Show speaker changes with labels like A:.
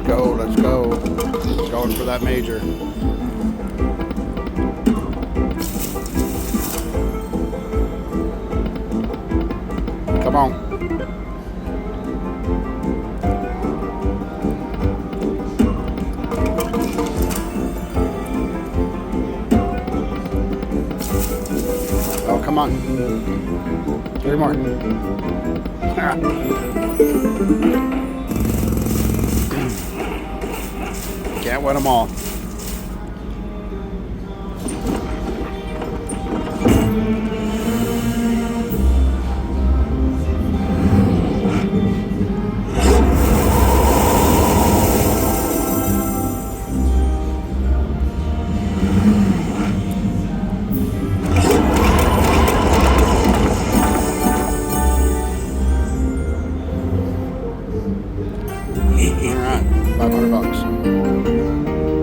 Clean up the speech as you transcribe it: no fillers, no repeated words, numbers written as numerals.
A: go, let's go. Going for that major. Come on. Oh, come on. 3 more. Can't win them all. All right, $500.